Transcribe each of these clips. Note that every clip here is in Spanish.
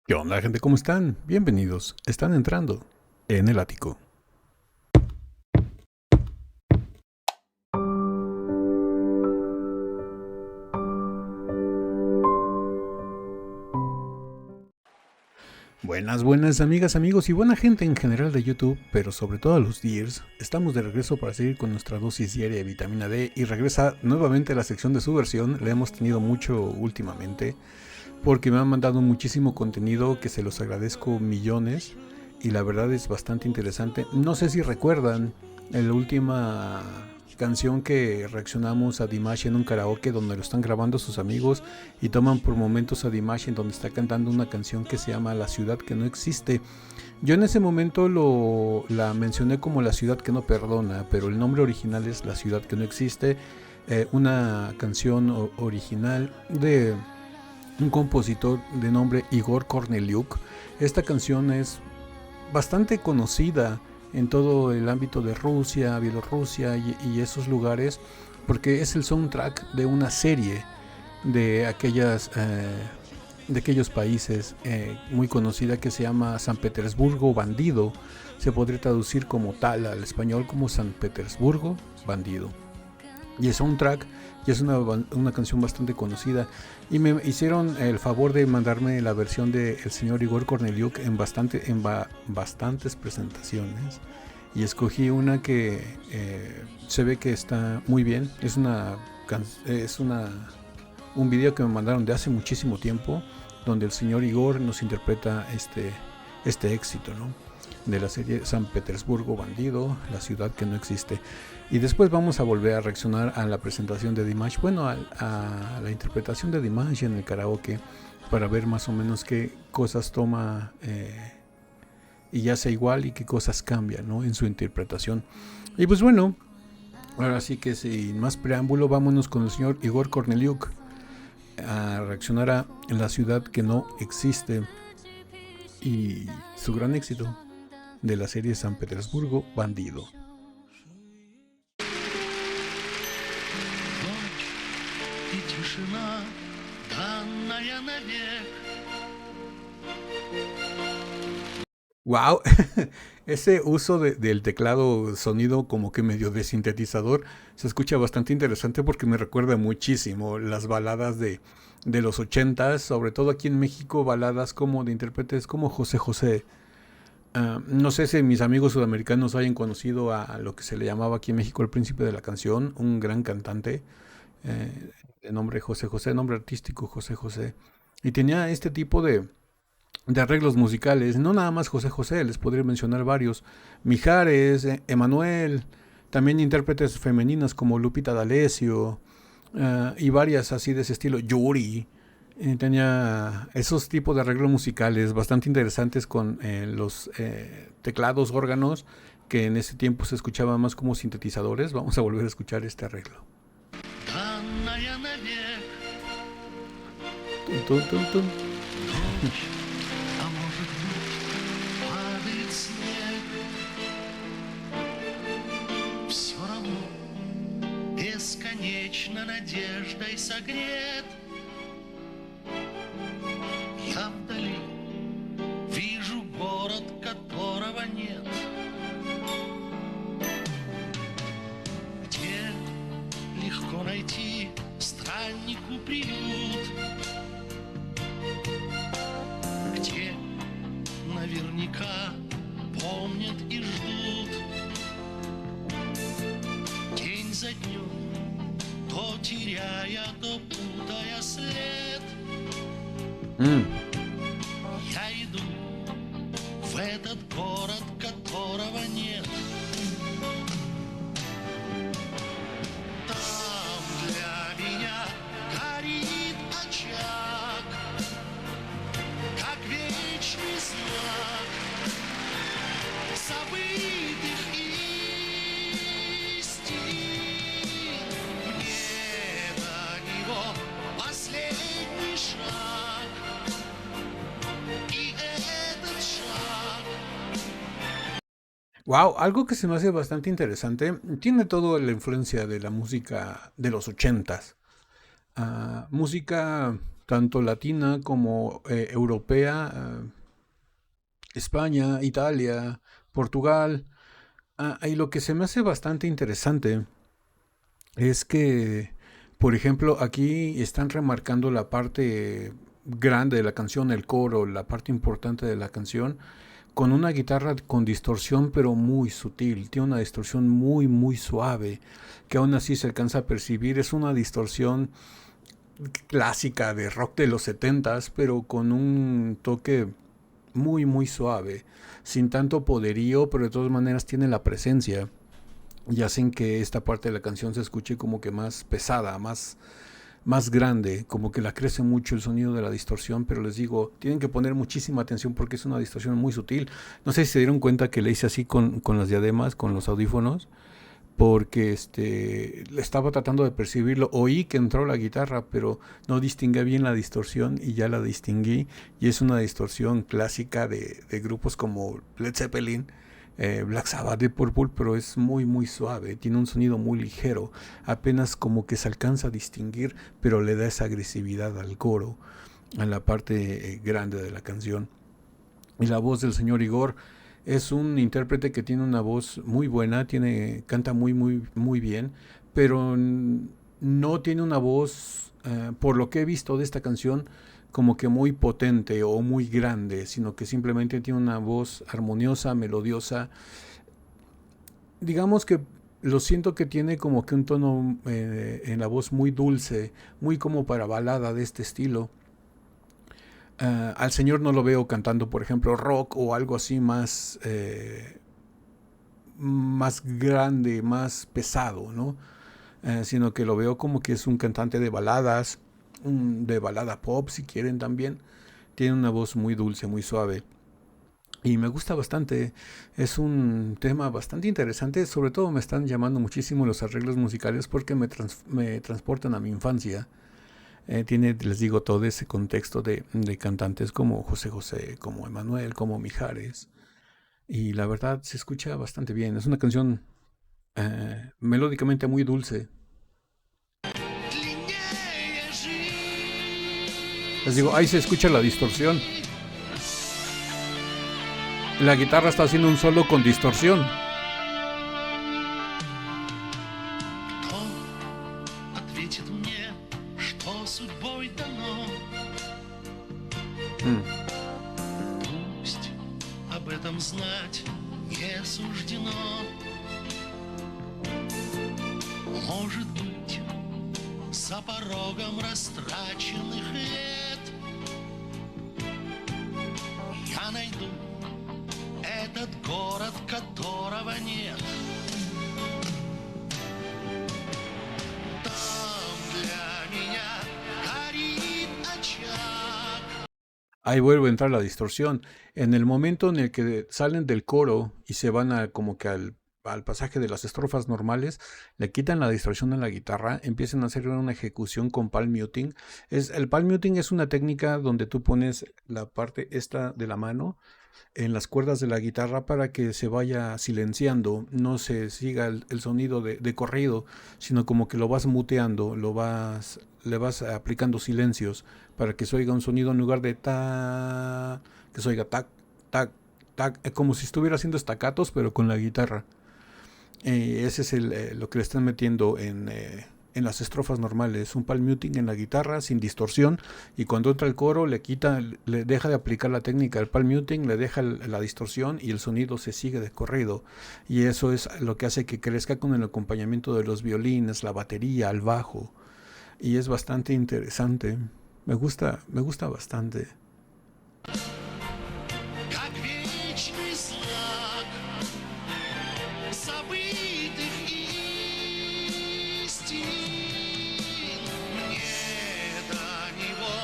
¿Qué onda, gente? ¿Cómo están? Bienvenidos. Están entrando en el ático. Buenas amigas, amigos y buena gente en general de YouTube, pero sobre todo a los Deers. Estamos de regreso para seguir con nuestra dosis diaria de vitamina D y regresa nuevamente a la sección de subversión. Le hemos tenido mucho últimamente porque me han mandado muchísimo contenido que se los agradezco millones y la verdad es bastante interesante. No sé si recuerdan la última canción que reaccionamos a Dimash en un karaoke donde lo están grabando sus amigos y toman por momentos a Dimash en donde está cantando una canción que se llama La ciudad que no existe. Yo en ese momento la mencioné como La ciudad que no perdona, pero el nombre original es La ciudad que no existe, una canción original de un compositor de nombre Igor Korneliuk. Esta canción es bastante conocida en todo el ámbito de Rusia, Bielorrusia y esos lugares, porque es el soundtrack de una serie de aquellos países muy conocida que se llama San Petersburgo Bandido. Se podría traducir como tal al español como San Petersburgo Bandido. Y el soundtrack y es una canción bastante conocida. Y me hicieron el favor de mandarme la versión del señor Igor Korneliuk en bastantes presentaciones. Y escogí una que se ve que está muy bien. Es un video que me mandaron de hace muchísimo tiempo, donde el señor Igor nos interpreta este éxito, ¿no? De la serie San Petersburgo Bandido, la ciudad que no existe. Y después vamos a volver a reaccionar a la presentación de Dimash, bueno, a la interpretación de Dimash en el karaoke, para ver más o menos qué cosas toma y hace igual y qué cosas cambia, ¿no?, en su interpretación. Y pues bueno, ahora sí que sin más preámbulo, vámonos con el señor Igor Korneliuk a reaccionar a La ciudad que no existe y su gran éxito de la serie San Petersburgo Bandido. Wow, ese uso del teclado sonido como que medio de sintetizador se escucha bastante interesante porque me recuerda muchísimo las baladas de los ochentas, sobre todo aquí en México, baladas como de intérpretes como José José. No sé si mis amigos sudamericanos hayan conocido a lo que se le llamaba aquí en México el príncipe de la canción, un gran cantante de nombre José José, nombre artístico José José. Y tenía este tipo de arreglos musicales, no nada más José José, les podría mencionar varios. Mijares, Emanuel, también intérpretes femeninas como Lupita D'Alessio y varias así de ese estilo, Yuri. Tenía esos tipos de arreglos musicales bastante interesantes con los teclados, órganos, que en ese tiempo se escuchaban más como sintetizadores. Vamos a volver a escuchar este arreglo. Tum, tum, tum, tum. Бесконечно надеждой согрет. Я вдали вижу город, которого нет, где легко найти страннику приют, где наверняка помнят и ждут день за днем, то теряя, то путая след. Я иду в этот город, которого нет. Там для меня горит очаг, как вечный знак забытых истин. Мне до него последний шаг, и этот шаг. Wow, algo que se me hace bastante interesante, tiene toda la influencia de la música de los ochentas. Música tanto latina como europea, España, Italia, Portugal. Y lo que se me hace bastante interesante es que, por ejemplo, aquí están remarcando la parte grande de la canción, el coro, la parte importante de la canción, con una guitarra con distorsión, pero muy sutil. Tiene una distorsión muy, muy suave, que aún así se alcanza a percibir. Es una distorsión clásica de rock de los 70s, pero con un toque muy, muy suave, sin tanto poderío, pero de todas maneras tiene la presencia y hacen que esta parte de la canción se escuche como que más pesada, más grande, como que la crece mucho el sonido de la distorsión, pero les digo, tienen que poner muchísima atención porque es una distorsión muy sutil. No sé si se dieron cuenta que le hice así con las diademas, con los audífonos, porque estaba tratando de percibirlo, oí que entró la guitarra, pero no distinguí bien la distorsión y ya la distinguí, y es una distorsión clásica de grupos como Led Zeppelin, Black Sabbath, de Purple, pero es muy muy suave, tiene un sonido muy ligero, apenas como que se alcanza a distinguir, pero le da esa agresividad al coro, a la parte grande de la canción. Y la voz del señor Igor es un intérprete que tiene una voz muy buena, canta muy, muy, muy bien, pero no tiene una voz, por lo que he visto de esta canción, como que muy potente o muy grande, sino que simplemente tiene una voz armoniosa, melodiosa. Digamos que lo siento que tiene como que un tono en la voz muy dulce, muy como para balada de este estilo. Al señor no lo veo cantando, por ejemplo, rock o algo así más grande, más pesado, ¿no? Sino que lo veo como que es un cantante de baladas, de balada pop, si quieren también. Tiene una voz muy dulce, muy suave. Y me gusta bastante. Es un tema bastante interesante. Sobre todo me están llamando muchísimo los arreglos musicales porque me transportan a mi infancia. Tiene, les digo, todo ese contexto de cantantes como José José, como Emanuel, como Mijares. Y la verdad se escucha bastante bien. Es una canción melódicamente muy dulce. длиннее Les digo, ahí se escucha la distorsión. жизнь. La guitarra está haciendo un solo con distorsión. Кто ответит мне, что судьбой дано? Mm. Пусть об этом знать не суждено. Может быть, за порогом растраченных лет я найду этот город, которого нет. Там для меня горит очаг. Ahí vuelve a entrar la distorsión. En el momento en el que salen del coro y se van como que al pasaje de las estrofas normales, le quitan la distorsión a la guitarra, empiezan a hacer una ejecución con palm muting. El palm muting es una técnica donde tú pones la parte esta de la mano en las cuerdas de la guitarra para que se vaya silenciando, no se siga el sonido de corrido, sino como que lo vas muteando, le vas aplicando silencios para que se oiga un sonido en lugar de ta, que se oiga tac, tac, tac, como si estuviera haciendo estacatos pero con la guitarra. Ese es lo que le están metiendo en las estrofas normales, un palm muting en la guitarra sin distorsión, y cuando entra el coro le deja de aplicar la técnica del palm muting, le deja la distorsión y el sonido se sigue de corrido, y eso es lo que hace que crezca con el acompañamiento de los violines, la batería, el bajo, y es bastante interesante. Me gusta bastante. Как вечный знак забытых истин. Мне до него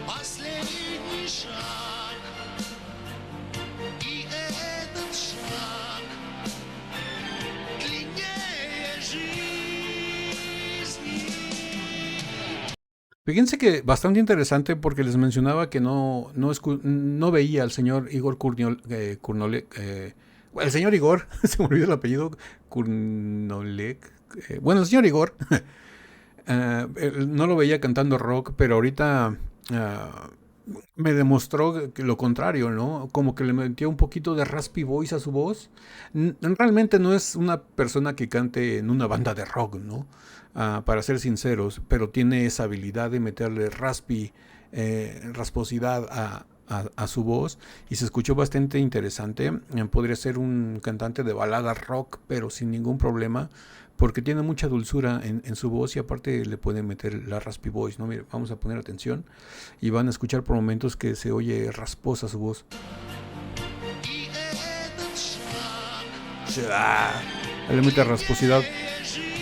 последний шаг, и этот шаг длиннее жизни. Fíjense que bastante interesante porque les mencionaba que no veía al señor Igor Kurnolek. El señor Igor, se me olvidó el apellido, Kurnolek. Bueno, el señor Igor, no lo veía cantando rock, pero ahorita ah, me demostró que lo contrario, ¿no? Como que le metió un poquito de raspy voice a su voz. Realmente no es una persona que cante en una banda de rock, ¿no? Para ser sinceros, pero tiene esa habilidad de meterle rasposidad a su voz y se escuchó bastante interesante. Podría ser un cantante de balada rock, pero sin ningún problema, porque tiene mucha dulzura en su voz y aparte le pueden meter la raspy voice, ¿no? Mira, vamos a poner atención y van a escuchar por momentos que se oye rasposa su voz. И этот шаг Ah, le mete rasposidad. жизни.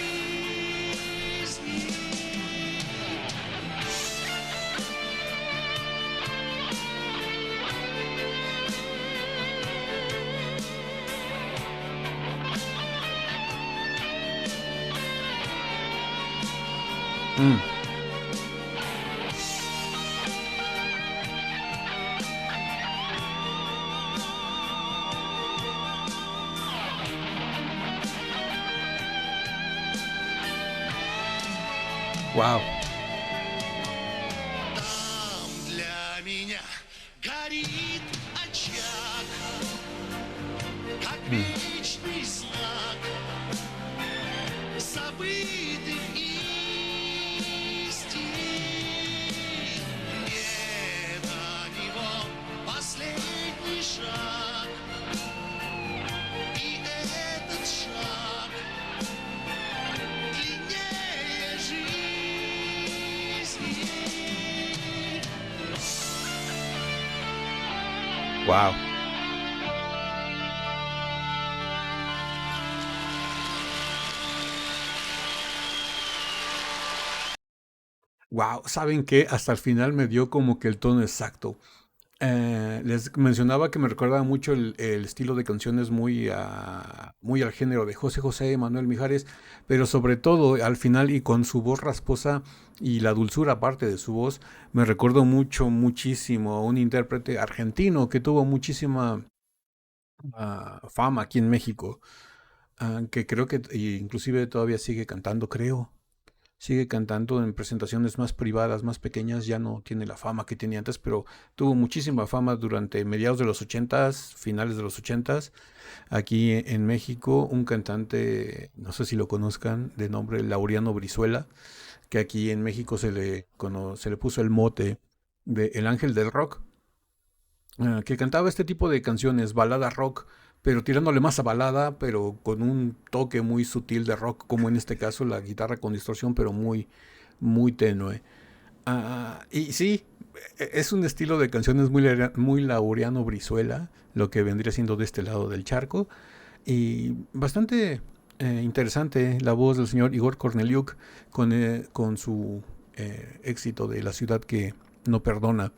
Mm. Wow. Там для меня горит очаг, как вечный знак забытых истин. Мне до него последний шаг, и этот шаг длиннее жизни. Wow. Wow, ¿saben qué? Hasta el final me dio como que el tono exacto. Les mencionaba que me recordaba mucho el estilo de canciones muy al género de José José, Manuel Mijares, pero sobre todo al final y con su voz rasposa y la dulzura aparte de su voz, me recuerdo muchísimo a un intérprete argentino que tuvo muchísima fama aquí en México, que creo que inclusive todavía sigue cantando, creo. Sigue cantando en presentaciones más privadas, más pequeñas, ya no tiene la fama que tenía antes, pero tuvo muchísima fama durante mediados de los ochentas, finales de los ochentas, aquí en México, un cantante, no sé si lo conozcan, de nombre Laureano Brizuela, que aquí en México se le puso el mote de El Ángel del Rock, que cantaba este tipo de canciones, balada rock, pero tirándole más a balada, pero con un toque muy sutil de rock, como en este caso la guitarra con distorsión, pero muy tenue. Y sí, es un estilo de canciones muy Laureano Brizuela, lo que vendría siendo de este lado del charco, y bastante interesante la voz del señor Igor Korneliuk con su éxito de La ciudad que no perdona.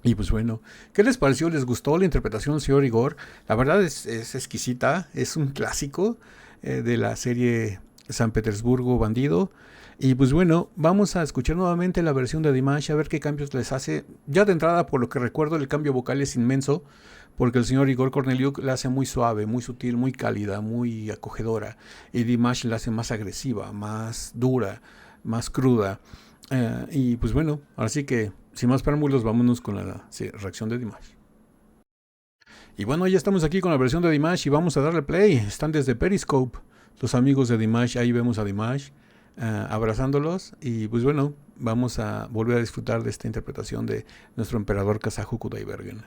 Y pues bueno, ¿qué les pareció? ¿Les gustó la interpretación, señor Igor? La verdad es exquisita, es un clásico de la serie San Petersburgo Bandido. Y pues bueno, vamos a escuchar nuevamente la versión de Dimash, a ver qué cambios les hace. Ya de entrada, por lo que recuerdo, el cambio vocal es inmenso, porque el señor Igor Korneliuk la hace muy suave, muy sutil, muy cálida, muy acogedora. Y Dimash la hace más agresiva, más dura, más cruda. Y pues bueno, así que sin más preámbulos, vámonos con la reacción de Dimash. Y bueno, ya estamos aquí con la versión de Dimash y vamos a darle play. Están desde Periscope los amigos de Dimash, ahí vemos a Dimash abrazándolos. Y pues bueno, vamos a volver a disfrutar de esta interpretación de nuestro emperador kazajo Kudaibergen.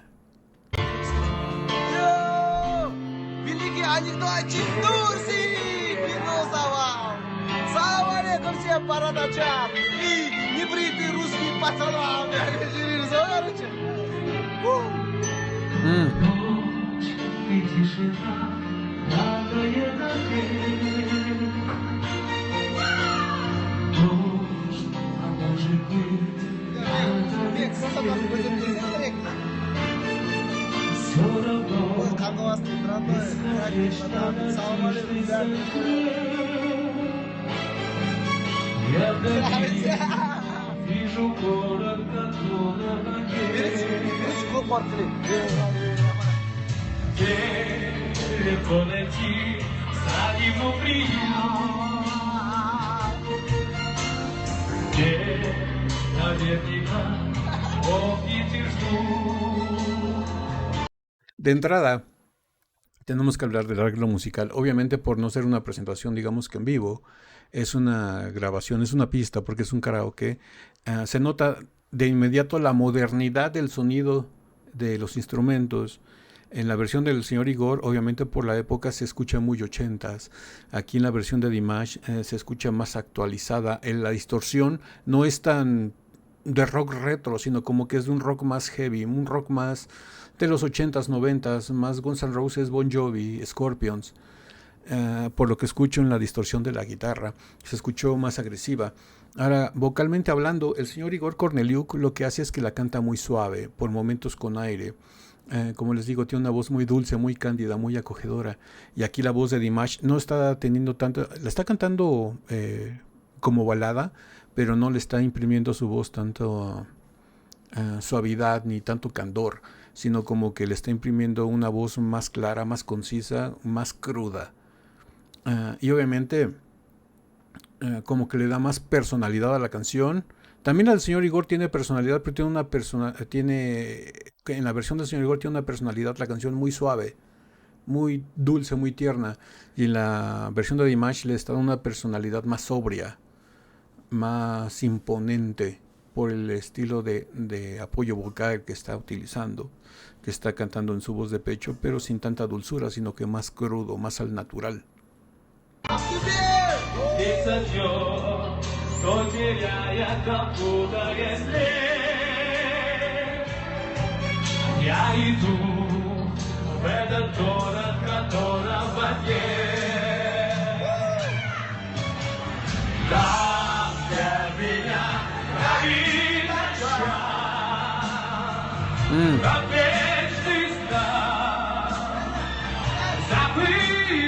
Великий анекдотчик Турси! Финусова! Салам алейкум всем бородачам! И небритый русский пацанам! Ревизорыча! Кто-то нас будет телевизоре? Ой, как у вас тут родной? Салам алейкум, ребята. Вижу город, которого Берите портрет. далеко найти, за ему приют. Где наверняка помните жду. De entrada, tenemos que hablar del arreglo musical. Obviamente, por no ser una presentación, digamos que en vivo, es una grabación, es una pista, porque es un karaoke. Se nota de inmediato la modernidad del sonido de los instrumentos. En la versión del señor Igor, obviamente por la época se escucha muy ochentas. Aquí en la versión de Dimash se escucha más actualizada. La distorsión no es tan de rock retro, sino como que es de un rock más heavy, un rock más de los 80s, 90s, más Guns N' Roses, Bon Jovi, Scorpions. Por lo que escucho en la distorsión de la guitarra, se escuchó más agresiva. Ahora, vocalmente hablando, el señor Igor Korneliuk lo que hace es que la canta muy suave, por momentos con aire. Como les digo, tiene una voz muy dulce, muy cándida, muy acogedora. Y aquí la voz de Dimash no está teniendo tanto, la está cantando como balada, pero no le está imprimiendo su voz tanto suavidad ni tanto candor, sino como que le está imprimiendo una voz más clara, más concisa, más cruda. Y obviamente como que le da más personalidad a la canción. También el señor Igor tiene personalidad, pero tiene una en la versión del señor Igor tiene una personalidad la canción muy suave, muy dulce, muy tierna. Y en la versión de Dimash le está dando una personalidad más sobria, más imponente por el estilo de apoyo vocal que está utilizando, que está cantando en su voz de pecho, pero sin tanta dulzura, sino que más crudo, más al natural. Высотёт, что теряя кому-то если я иду в этот город, которого нет. Там, где меня горит очаг, как вечный знак, забытый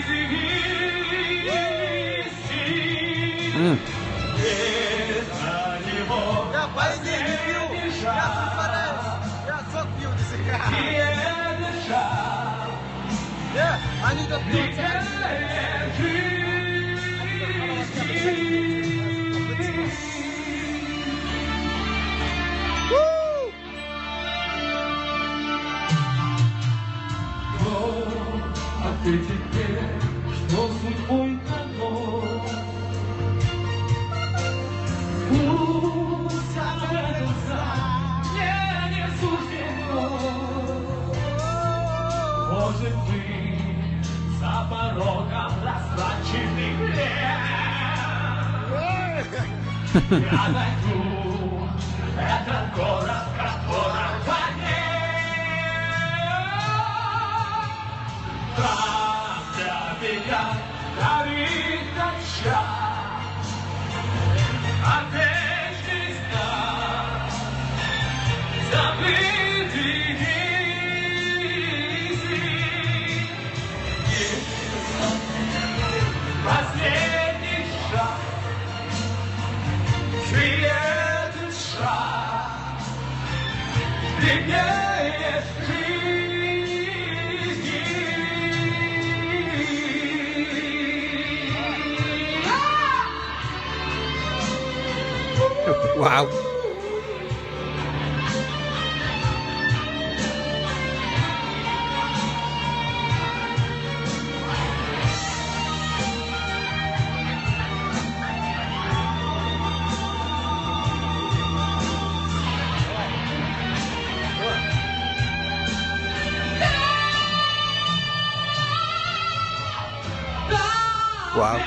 Я позднее не пью, я стараюсь, я сок пью, они тут пьют. А ты теперь, что судьбой дано? Пусть обращаться мне не суждено. Может быть, за порогом расплаченный грех. Я найду этот город, которого нет. Там, где меня горит очаг, а вечный знак, забытый последний шаг, и этот шаг длиннее Wow. Wow.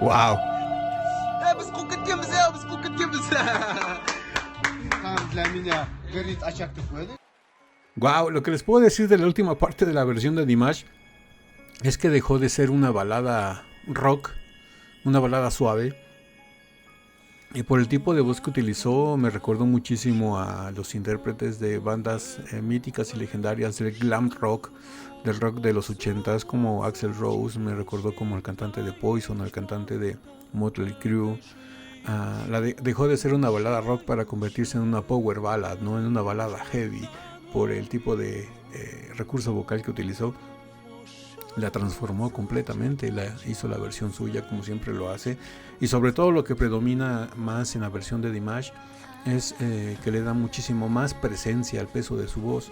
Wow. Там для меня горит очаг такой, да? Wow, lo que les puedo decir de la última parte de la versión de Dimash es que dejó de ser una balada rock, una balada suave. Y por el tipo de voz que utilizó, me recordó muchísimo a los intérpretes de bandas míticas y legendarias del glam rock, del rock de los 80s, como Axl Rose. Me recordó como el cantante de Poison, el cantante de Motley Crue. Dejó de ser una balada rock para convertirse en una power ballad, no en una balada heavy, por el tipo de recurso vocal que utilizó. La transformó completamente, hizo la versión suya como siempre lo hace, y sobre todo lo que predomina más en la versión de Dimash es que le da muchísimo más presencia al peso de su voz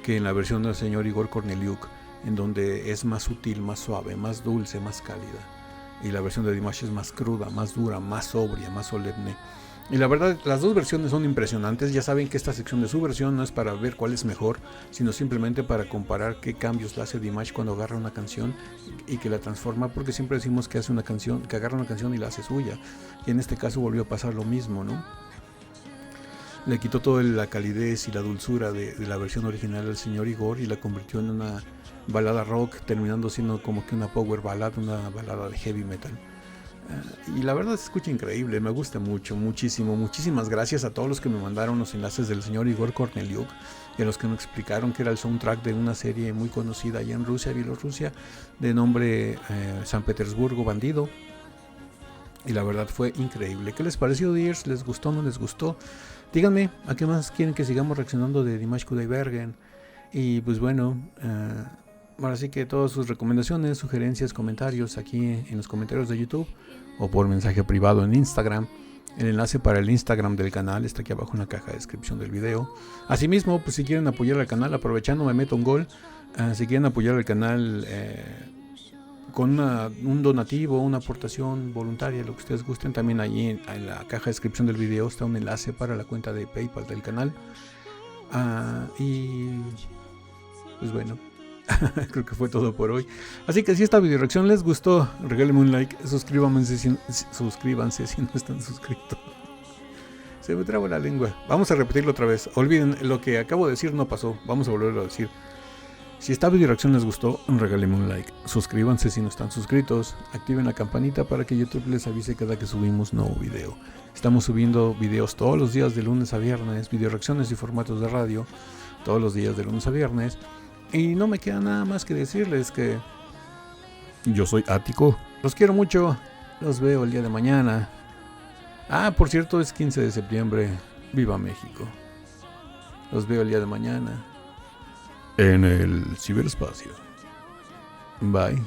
que en la versión del señor Igor Korneliuk, en donde es más sutil, más suave, más dulce, más cálida, y la versión de Dimash es más cruda, más dura, más sobria, más solemne. Y la verdad, las dos versiones son impresionantes. Ya saben que esta sección de su versión no es para ver cuál es mejor, sino simplemente para comparar qué cambios le hace Dimash cuando agarra una canción y que la transforma, porque siempre decimos que hace una canción, que agarra una canción y la hace suya. Y en este caso volvió a pasar lo mismo, ¿no? Le quitó toda la calidez y la dulzura de la versión original del señor Igor y la convirtió en una balada rock, terminando siendo como que una power ballad, una balada de heavy metal. Y la verdad se escucha increíble, me gusta mucho, muchísimo. Muchísimas gracias a todos los que me mandaron los enlaces del señor Igor Korneliuk y a los que me explicaron que era el soundtrack de una serie muy conocida allá en Rusia, Bielorrusia, de nombre San Petersburgo Bandido. Y la verdad fue increíble. ¿Qué les pareció, Dears? ¿Les gustó, no les gustó? Díganme, ¿a qué más quieren que sigamos reaccionando de Dimash Kudaibergen? Y pues bueno, ahora sí que todas sus recomendaciones, sugerencias, comentarios aquí en los comentarios de YouTube o por mensaje privado en Instagram. El enlace para el Instagram del canal está aquí abajo en la caja de descripción del video. Asimismo, pues si quieren apoyar al canal, aprovechando me meto un gol. Si quieren apoyar al canal con un donativo, una aportación voluntaria, lo que ustedes gusten, también allí en la caja de descripción del video está un enlace para la cuenta de PayPal del canal. Y pues bueno, creo que fue todo por hoy. Así que si esta video reacción les gustó, regálenme un like, suscríbanse si no están suscritos. Se me traba la lengua. Vamos a repetirlo otra vez. Olviden, lo que acabo de decir no pasó. Vamos a volverlo a decir. Si esta video reacción les gustó, regálenme un like. Suscríbanse si no están suscritos. Activen la campanita para que YouTube les avise cada que subimos nuevo video. Estamos subiendo videos todos los días de lunes a viernes. Video reacciones y formatos de radio. Todos los días de lunes a viernes. Y no me queda nada más que decirles que yo soy Ático. Los quiero mucho. Los veo el día de mañana. Por cierto, es 15 de septiembre. ¡Viva México! Los veo el día de mañana en el ciberespacio. Bye.